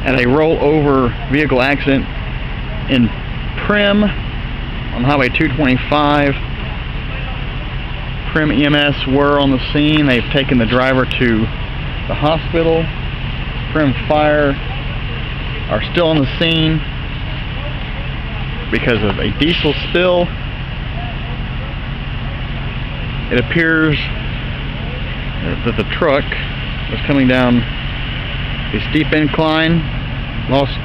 at a rollover vehicle accident in Prim on Highway 225. Prim EMS were on the scene. They've taken the driver to the hospital. Prim Fire are still on the scene because of a diesel spill. It appears that the truck was coming down a steep incline, lost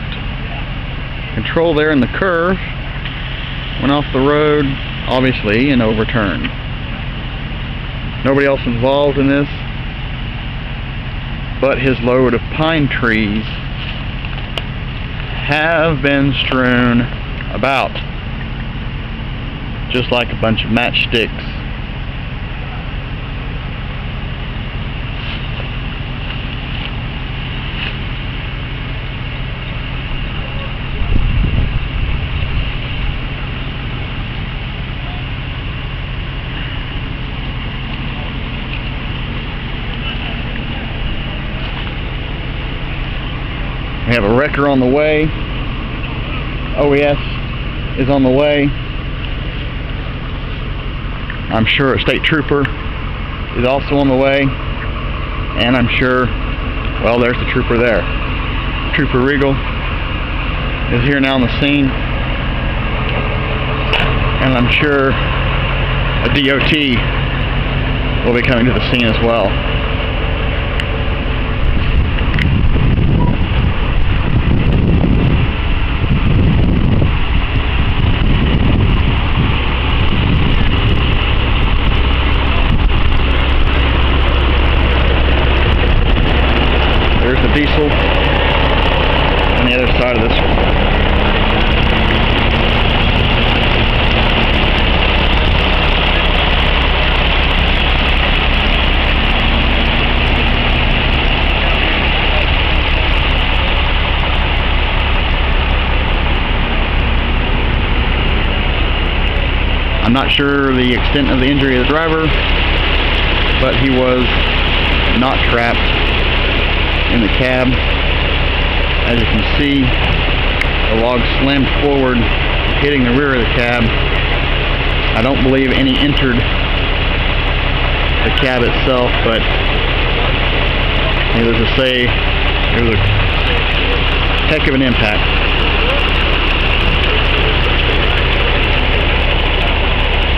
control there in the curve, went off the road, obviously, and overturned. Nobody else involved in this but his load of pine trees have been strewn about just like a bunch of matchsticks. We have a wrecker on the way. OES is on the way. I'm sure a state trooper is also on the way. And I'm sure, well, there's the trooper there. Trooper Regal is here now on the scene. And I'm sure a DOT will be coming to the scene as well. Diesel on the other side of this one. I'm not sure the extent of the injury of the driver, but he was not trapped in the cab. As you can see, the log slammed forward, hitting the rear of the cab. I don't believe any entered the cab itself, but needless to say, it was a heck of an impact.